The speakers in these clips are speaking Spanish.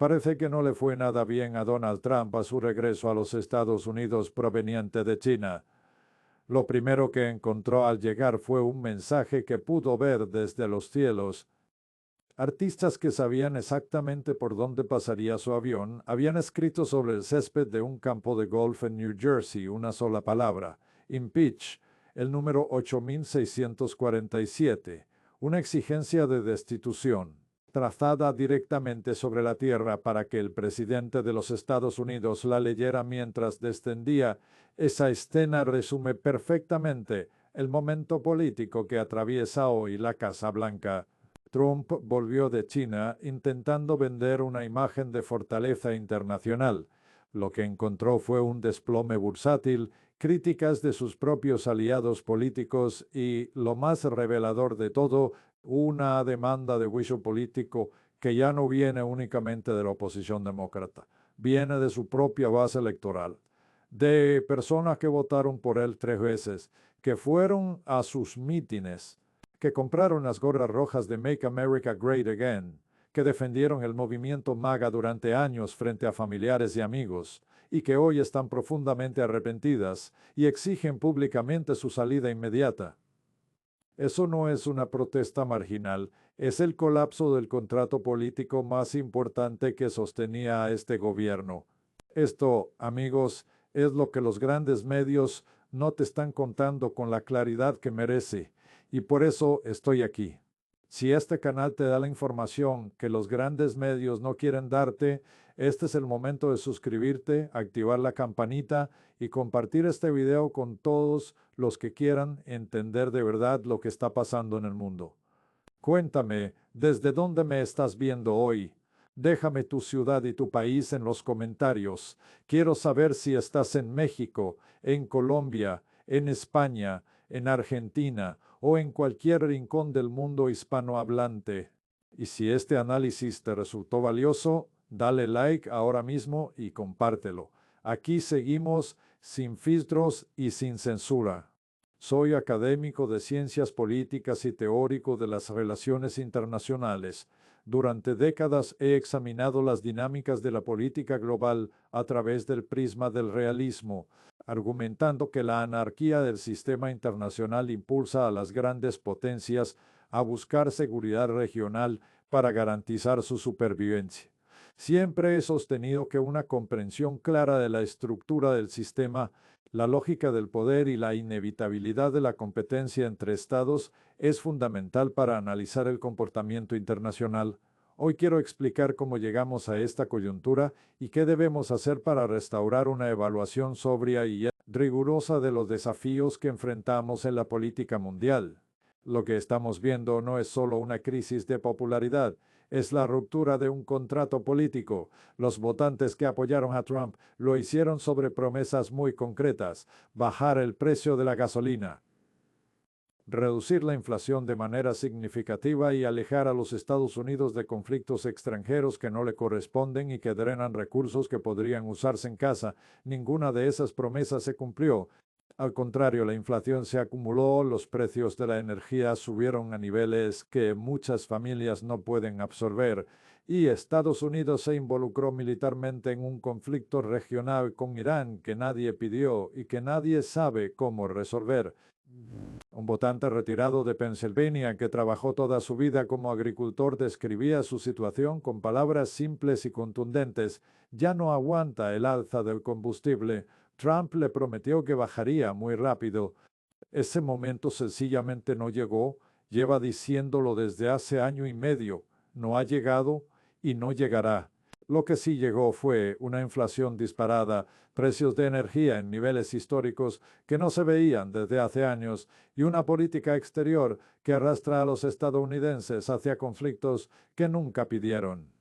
Parece que no le fue nada bien a Donald Trump a su regreso a los Estados Unidos proveniente de China. Lo primero que encontró al llegar fue un mensaje que pudo ver desde los cielos. Artistas que sabían exactamente por dónde pasaría su avión habían escrito sobre el césped de un campo de golf en New Jersey una sola palabra: impeach, el número 8647, una exigencia de destitución, trazada directamente sobre la tierra para que el presidente de los Estados Unidos la leyera mientras descendía. Esa escena resume perfectamente el momento político que atraviesa hoy la Casa Blanca. Trump volvió de China intentando vender una imagen de fortaleza internacional. Lo que encontró fue un desplome bursátil, críticas de sus propios aliados políticos y, lo más revelador de todo, una demanda de juicio político que ya no viene únicamente de la oposición demócrata, viene de su propia base electoral, de personas que votaron por él 3 veces, que fueron a sus mítines, que compraron las gorras rojas de Make America Great Again, que defendieron el movimiento MAGA durante años frente a familiares y amigos, y que hoy están profundamente arrepentidas y exigen públicamente su salida inmediata. Eso no es una protesta marginal, es el colapso del contrato político más importante que sostenía a este gobierno. Esto, amigos, es lo que los grandes medios no te están contando con la claridad que merece, y por eso estoy aquí. Si este canal te da la información que los grandes medios no quieren darte, este es el momento de suscribirte, activar la campanita y compartir este video con todos los que quieran entender de verdad lo que está pasando en el mundo. Cuéntame, ¿desde dónde me estás viendo hoy? Déjame tu ciudad y tu país en los comentarios. Quiero saber si estás en México, en Colombia, en España, en Argentina o en cualquier rincón del mundo hispanohablante. Y si este análisis te resultó valioso, dale like ahora mismo y compártelo. Aquí seguimos sin filtros y sin censura. Soy académico de ciencias políticas y teórico de las relaciones internacionales. Durante décadas he examinado las dinámicas de la política global a través del prisma del realismo, argumentando que la anarquía del sistema internacional impulsa a las grandes potencias a buscar seguridad regional para garantizar su supervivencia. Siempre he sostenido que una comprensión clara de la estructura del sistema, la lógica del poder y la inevitabilidad de la competencia entre estados es fundamental para analizar el comportamiento internacional. Hoy quiero explicar cómo llegamos a esta coyuntura y qué debemos hacer para restaurar una evaluación sobria y rigurosa de los desafíos que enfrentamos en la política mundial. Lo que estamos viendo no es solo una crisis de popularidad, es la ruptura de un contrato político. Los votantes que apoyaron a Trump lo hicieron sobre promesas muy concretas: bajar el precio de la gasolina, reducir la inflación de manera significativa y alejar a los Estados Unidos de conflictos extranjeros que no le corresponden y que drenan recursos que podrían usarse en casa. Ninguna de esas promesas se cumplió. Al contrario, la inflación se acumuló, los precios de la energía subieron a niveles que muchas familias no pueden absorber, y Estados Unidos se involucró militarmente en un conflicto regional con Irán que nadie pidió y que nadie sabe cómo resolver. Un votante retirado de Pensilvania que trabajó toda su vida como agricultor describía su situación con palabras simples y contundentes: ya no aguanta el alza del combustible. Trump le prometió que bajaría muy rápido. Ese momento sencillamente no llegó. Lleva diciéndolo desde hace año y medio. No ha llegado y no llegará. Lo que sí llegó fue una inflación disparada, precios de energía en niveles históricos que no se veían desde hace años y una política exterior que arrastra a los estadounidenses hacia conflictos que nunca pidieron.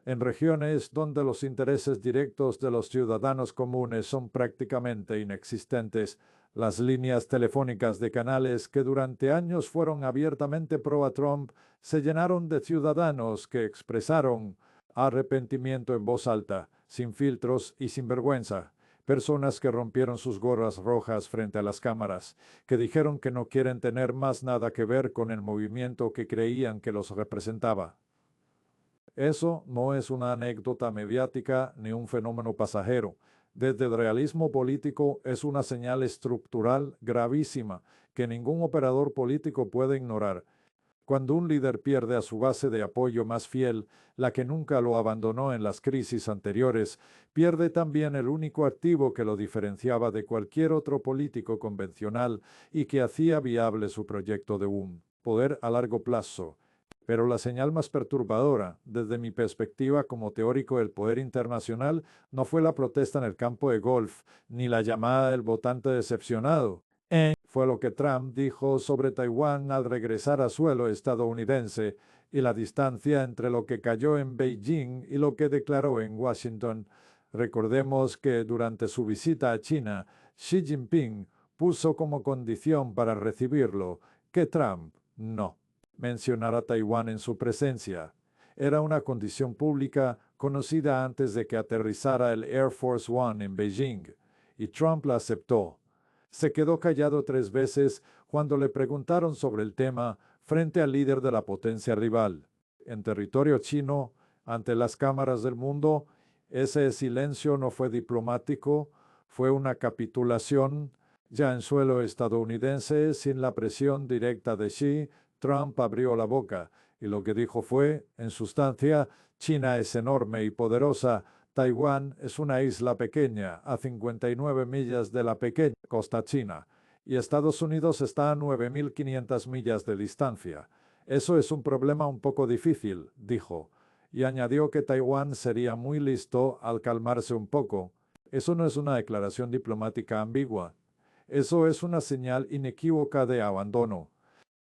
En regiones donde los intereses directos de los ciudadanos comunes son prácticamente inexistentes, las líneas telefónicas de canales que durante años fueron abiertamente pro-Trump se llenaron de ciudadanos que expresaron arrepentimiento en voz alta, sin filtros y sin vergüenza. Personas que rompieron sus gorras rojas frente a las cámaras, que dijeron que no quieren tener más nada que ver con el movimiento que creían que los representaba. Eso no es una anécdota mediática ni un fenómeno pasajero. Desde el realismo político es una señal estructural gravísima que ningún operador político puede ignorar. Cuando un líder pierde a su base de apoyo más fiel, la que nunca lo abandonó en las crisis anteriores, pierde también el único activo que lo diferenciaba de cualquier otro político convencional y que hacía viable su proyecto de un poder a largo plazo. Pero la señal más perturbadora, desde mi perspectiva como teórico del poder internacional, no fue la protesta en el campo de golf, ni la llamada del votante decepcionado. Fue lo que Trump dijo sobre Taiwán al regresar a suelo estadounidense y la distancia entre lo que cayó en Beijing y lo que declaró en Washington. Recordemos que durante su visita a China, Xi Jinping puso como condición para recibirlo que Trump no mencionara Taiwán en su presencia. Era una condición pública conocida antes de que aterrizara el Air Force One en Beijing, y Trump la aceptó. Se quedó callado 3 veces cuando le preguntaron sobre el tema frente al líder de la potencia rival. En territorio chino, ante las cámaras del mundo, ese silencio no fue diplomático, fue una capitulación. Ya en suelo estadounidense, sin la presión directa de Xi, Trump abrió la boca y lo que dijo fue, en sustancia, China es enorme y poderosa. Taiwán es una isla pequeña, a 59 millas de la pequeña costa china, y Estados Unidos está a 9.500 millas de distancia. Eso es un problema un poco difícil, dijo, y añadió que Taiwán sería muy listo al calmarse un poco. Eso no es una declaración diplomática ambigua. Eso es una señal inequívoca de abandono.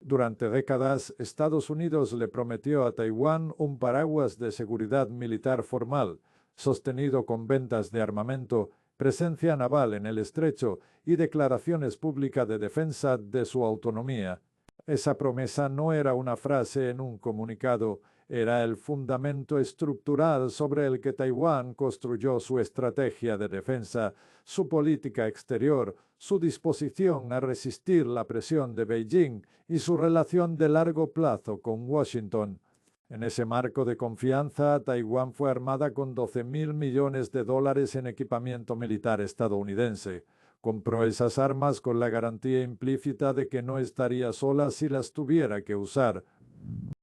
Durante décadas, Estados Unidos le prometió a Taiwán un paraguas de seguridad militar formal, sostenido con ventas de armamento, presencia naval en el estrecho y declaraciones públicas de defensa de su autonomía. Esa promesa no era una frase en un comunicado, era el fundamento estructural sobre el que Taiwán construyó su estrategia de defensa, su política exterior, su disposición a resistir la presión de Beijing y su relación de largo plazo con Washington. En ese marco de confianza, Taiwán fue armada con $12.000 millones en equipamiento militar estadounidense. Compró esas armas con la garantía implícita de que no estaría sola si las tuviera que usar.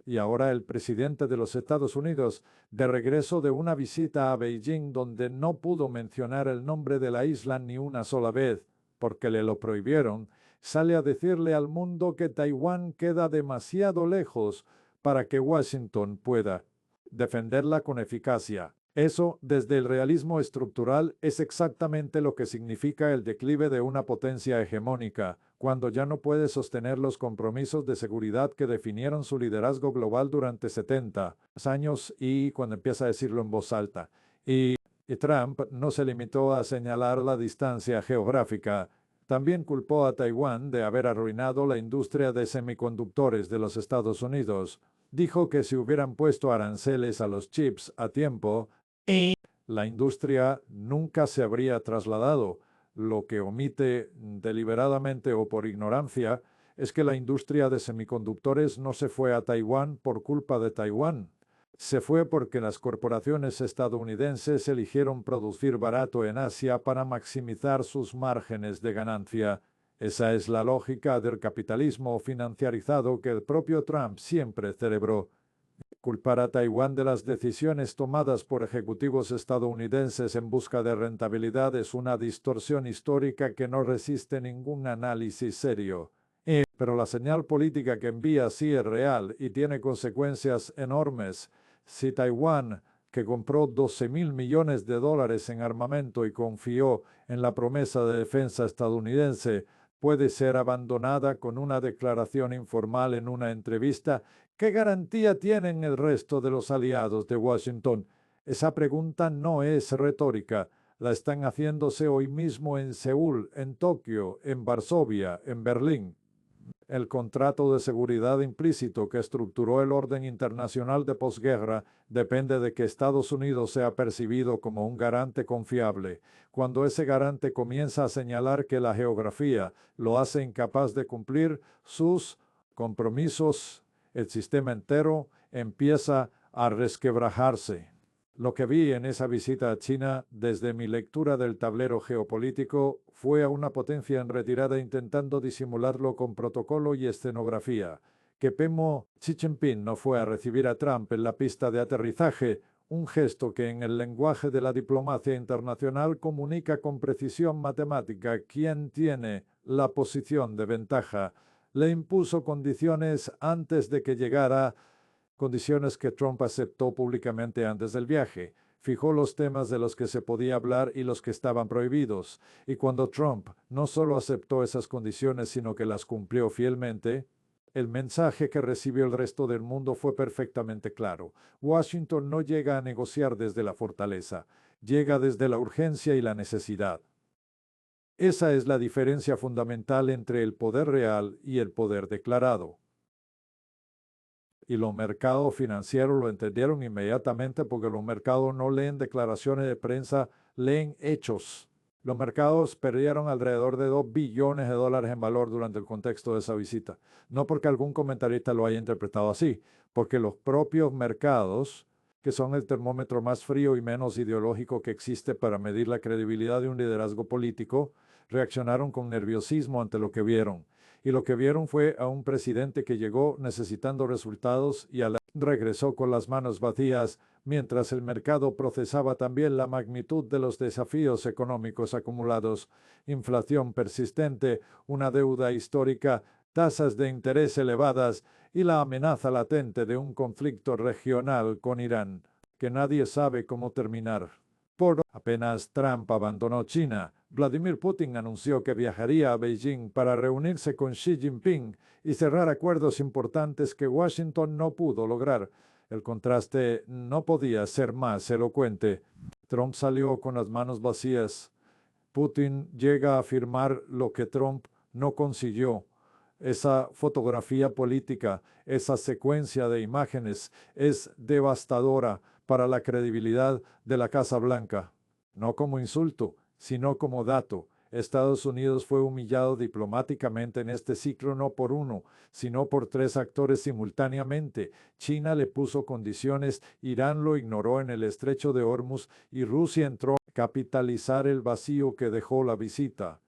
Y ahora el presidente de los Estados Unidos, de regreso de una visita a Beijing donde no pudo mencionar el nombre de la isla ni una sola vez, porque le lo prohibieron, sale a decirle al mundo que Taiwán queda demasiado lejos para que Washington pueda defenderla con eficacia. Eso, desde el realismo estructural, es exactamente lo que significa el declive de una potencia hegemónica, cuando ya no puede sostener los compromisos de seguridad que definieron su liderazgo global durante 70 años y cuando empieza a decirlo en voz alta. Y Trump no se limitó a señalar la distancia geográfica, también culpó a Taiwán de haber arruinado la industria de semiconductores de los Estados Unidos. Dijo que si hubieran puesto aranceles a los chips a tiempo, la industria nunca se habría trasladado. Lo que omite deliberadamente o por ignorancia es que la industria de semiconductores no se fue a Taiwán por culpa de Taiwán. Se fue porque las corporaciones estadounidenses eligieron producir barato en Asia para maximizar sus márgenes de ganancia. Esa es la lógica del capitalismo financiarizado que el propio Trump siempre celebró. Culpar a Taiwán de las decisiones tomadas por ejecutivos estadounidenses en busca de rentabilidad es una distorsión histórica que no resiste ningún análisis serio. Pero la señal política que envía sí es real y tiene consecuencias enormes. Si Taiwán, que compró $12.000 millones en armamento y confió en la promesa de defensa estadounidense, puede ser abandonada con una declaración informal en una entrevista, ¿qué garantía tienen el resto de los aliados de Washington? Esa pregunta no es retórica. La están haciéndose hoy mismo en Seúl, en Tokio, en Varsovia, en Berlín. El contrato de seguridad implícito que estructuró el orden internacional de posguerra depende de que Estados Unidos sea percibido como un garante confiable. Cuando ese garante comienza a señalar que la geografía lo hace incapaz de cumplir sus compromisos, el sistema entero empieza a resquebrajarse. Lo que vi en esa visita a China, desde mi lectura del tablero geopolítico, fue a una potencia en retirada intentando disimularlo con protocolo y escenografía. Que Pemo Xi Jinping no fue a recibir a Trump en la pista de aterrizaje, un gesto que en el lenguaje de la diplomacia internacional comunica con precisión matemática quién tiene la posición de ventaja. Le impuso condiciones antes de que llegara, condiciones que Trump aceptó públicamente antes del viaje. Fijó los temas de los que se podía hablar y los que estaban prohibidos. Y cuando Trump no solo aceptó esas condiciones, sino que las cumplió fielmente, el mensaje que recibió el resto del mundo fue perfectamente claro. Washington no llega a negociar desde la fortaleza, llega desde la urgencia y la necesidad. Esa es la diferencia fundamental entre el poder real y el poder declarado. Y los mercados financieros lo entendieron inmediatamente porque los mercados no leen declaraciones de prensa, leen hechos. Los mercados perdieron alrededor de $2 billones en valor durante el contexto de esa visita. No porque algún comentarista lo haya interpretado así, porque los propios mercados, que son el termómetro más frío y menos ideológico que existe para medir la credibilidad de un liderazgo político, reaccionaron con nerviosismo ante lo que vieron. Y lo que vieron fue a un presidente que llegó necesitando resultados y regresó con las manos vacías, mientras el mercado procesaba también la magnitud de los desafíos económicos acumulados, inflación persistente, una deuda histórica, tasas de interés elevadas y la amenaza latente de un conflicto regional con Irán, que nadie sabe cómo terminar. Apenas Trump abandonó China, Vladimir Putin anunció que viajaría a Beijing para reunirse con Xi Jinping y cerrar acuerdos importantes que Washington no pudo lograr. El contraste no podía ser más elocuente. Trump salió con las manos vacías. Putin llega a afirmar lo que Trump no consiguió. Esa fotografía política, esa secuencia de imágenes es devastadora para la credibilidad de la Casa Blanca. No como insulto, sino como dato. Estados Unidos fue humillado diplomáticamente en este ciclo no por uno, sino por 3 actores simultáneamente. China le puso condiciones, Irán lo ignoró en el estrecho de Hormuz y Rusia entró a capitalizar el vacío que dejó la visita.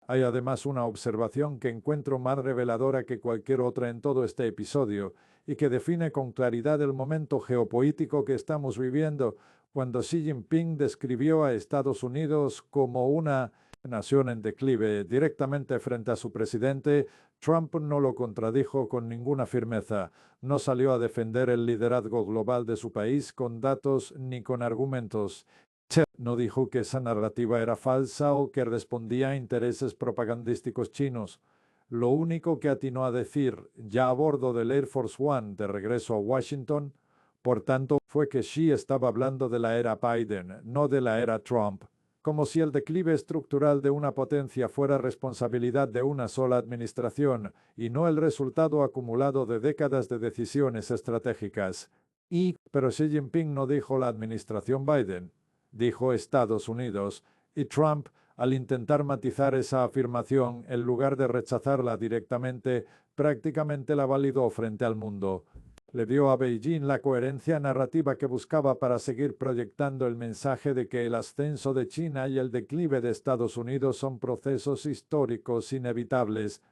Hay además una observación que encuentro más reveladora que cualquier otra en todo este episodio y que define con claridad el momento geopolítico que estamos viviendo, cuando Xi Jinping describió a Estados Unidos como una nación en declive directamente frente a su presidente. Trump no lo contradijo con ninguna firmeza, no salió a defender el liderazgo global de su país con datos ni con argumentos. No dijo que esa narrativa era falsa o que respondía a intereses propagandísticos chinos. Lo único que atinó a decir, ya a bordo del Air Force One de regreso a Washington, por tanto, fue que Xi estaba hablando de la era Biden, no de la era Trump, como si el declive estructural de una potencia fuera responsabilidad de una sola administración y no el resultado acumulado de décadas de decisiones estratégicas. Pero Xi Jinping no dijo la administración Biden, dijo Estados Unidos, y Trump, al intentar matizar esa afirmación, en lugar de rechazarla directamente, prácticamente la validó frente al mundo. Le dio a Beijing la coherencia narrativa que buscaba para seguir proyectando el mensaje de que el ascenso de China y el declive de Estados Unidos son procesos históricos inevitables.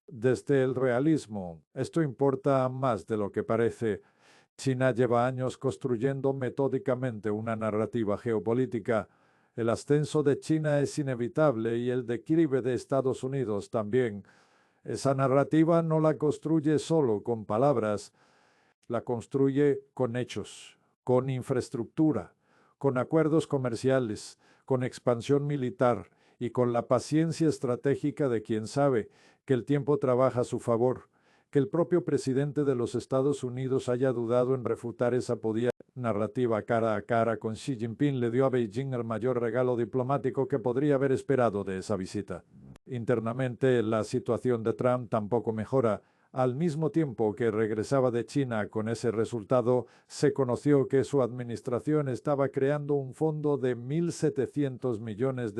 Desde el realismo, esto importa más de lo que parece. China lleva años construyendo metódicamente una narrativa geopolítica. El ascenso de China es inevitable y el declive de Estados Unidos también. Esa narrativa no la construye solo con palabras, la construye con hechos, con infraestructura, con acuerdos comerciales, con expansión militar y con la paciencia estratégica de quien sabe que el tiempo trabaja a su favor. Que el propio presidente de los Estados Unidos haya dudado en refutar esa narrativa cara a cara con Xi Jinping le dio a Beijing el mayor regalo diplomático que podría haber esperado de esa visita. Internamente, la situación de Trump tampoco mejora. Al mismo tiempo que regresaba de China con ese resultado, se conoció que su administración estaba creando un fondo de $1.700 millones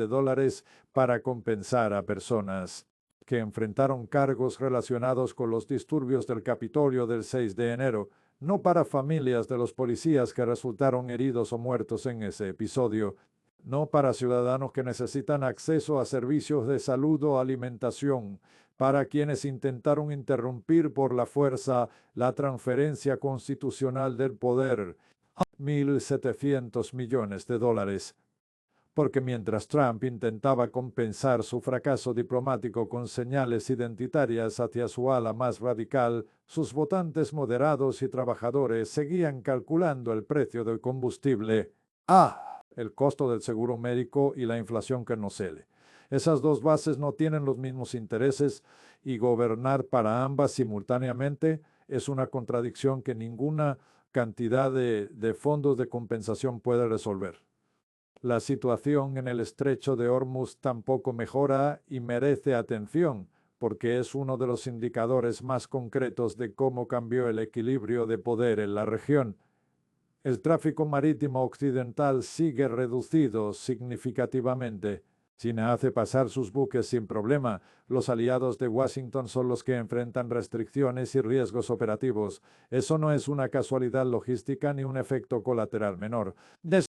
para compensar a personas que enfrentaron cargos relacionados con los disturbios del Capitolio del 6 de enero. no para familias de los policías que resultaron heridos o muertos en ese episodio, no para ciudadanos que necesitan acceso a servicios de salud o alimentación, para quienes intentaron interrumpir por la fuerza la transferencia constitucional del poder, 1.700 millones de dólares. Porque mientras Trump intentaba compensar su fracaso diplomático con señales identitarias hacia su ala más radical, sus votantes moderados y trabajadores seguían calculando el precio del combustible, el costo del seguro médico y la inflación que nos cede. Esas dos bases no tienen los mismos intereses y gobernar para ambas simultáneamente es una contradicción que ninguna cantidad de fondos de compensación puede resolver. La situación en el estrecho de Hormuz tampoco mejora y merece atención, porque es uno de los indicadores más concretos de cómo cambió el equilibrio de poder en la región. El tráfico marítimo occidental sigue reducido significativamente. China hace pasar sus buques sin problema. Los aliados de Washington son los que enfrentan restricciones y riesgos operativos. Eso no es una casualidad logística ni un efecto colateral menor.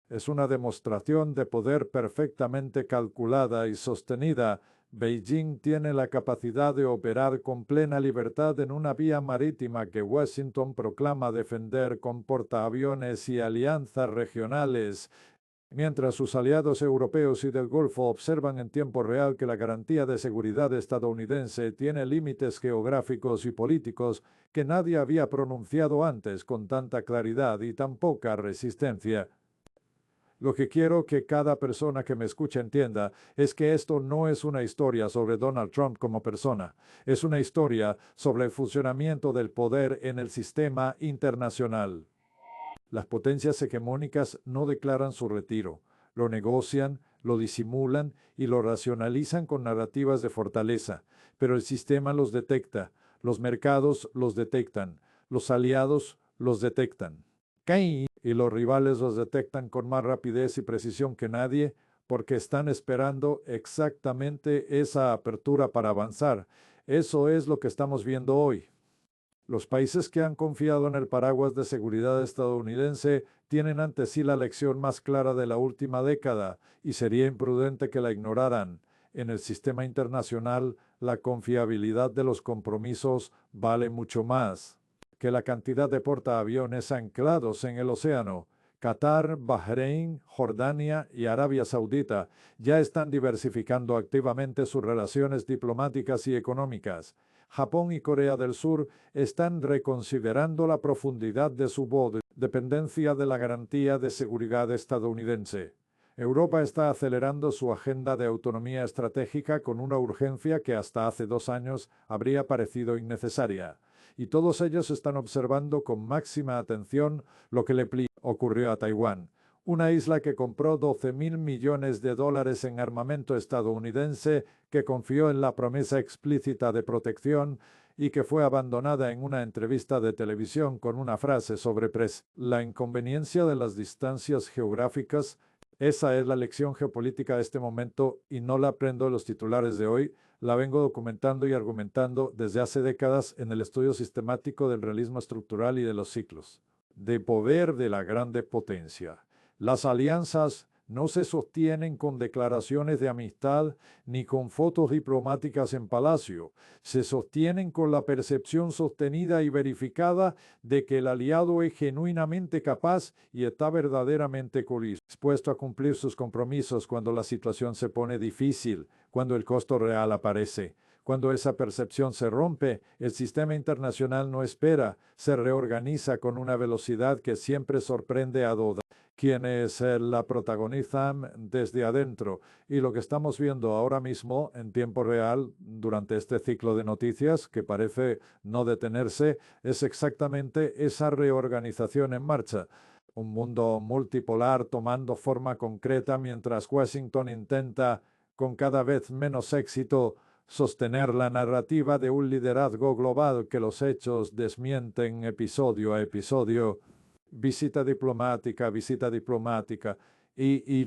Es una demostración de poder perfectamente calculada y sostenida. Beijing tiene la capacidad de operar con plena libertad en una vía marítima que Washington proclama defender con portaaviones y alianzas regionales, mientras sus aliados europeos y del Golfo observan en tiempo real que la garantía de seguridad estadounidense tiene límites geográficos y políticos que nadie había pronunciado antes con tanta claridad y tan poca resistencia. Lo que quiero que cada persona que me escuche entienda es que esto no es una historia sobre Donald Trump como persona, es una historia sobre el funcionamiento del poder en el sistema internacional. Las potencias hegemónicas no declaran su retiro, lo negocian, lo disimulan y lo racionalizan con narrativas de fortaleza, pero el sistema los detecta, los mercados los detectan, los aliados los detectan. Y los rivales los detectan con más rapidez y precisión que nadie porque están esperando exactamente esa apertura para avanzar. Eso es lo que estamos viendo hoy. Los países que han confiado en el paraguas de seguridad estadounidense tienen ante sí la lección más clara de la última década y sería imprudente que la ignoraran. En el sistema internacional, la confiabilidad de los compromisos vale mucho más que la cantidad de portaaviones anclados en el océano. Qatar, Bahrein, Jordania y Arabia Saudita ya están diversificando activamente sus relaciones diplomáticas y económicas. Japón y Corea del Sur están reconsiderando la profundidad de su dependencia de la garantía de seguridad estadounidense. Europa está acelerando su agenda de autonomía estratégica con una urgencia que hasta hace 2 años habría parecido innecesaria. Y todos ellos están observando con máxima atención lo que le ocurrió a Taiwán, una isla que compró $12.000 millones en armamento estadounidense, que confió en la promesa explícita de protección y que fue abandonada en una entrevista de televisión con una frase sobre la inconveniencia de las distancias geográficas. Esa es la lección geopolítica de este momento y no la aprendo de los titulares de hoy. La vengo documentando y argumentando desde hace décadas en el estudio sistemático del realismo estructural y de los ciclos de poder de la grande potencia. Las alianzas no se sostienen con declaraciones de amistad ni con fotos diplomáticas en palacio. Se sostienen con la percepción sostenida y verificada de que el aliado es genuinamente capaz y está verdaderamente dispuesto a cumplir sus compromisos cuando la situación se pone difícil, cuando el costo real aparece. Cuando esa percepción se rompe, el sistema internacional no espera, se reorganiza con una velocidad que siempre sorprende a todos quienes la protagonizan desde adentro. Y lo que estamos viendo ahora mismo en tiempo real durante este ciclo de noticias, que parece no detenerse, es exactamente esa reorganización en marcha. Un mundo multipolar tomando forma concreta mientras Washington intenta, con cada vez menos éxito, sostener la narrativa de un liderazgo global que los hechos desmienten episodio a episodio. Visita diplomática, y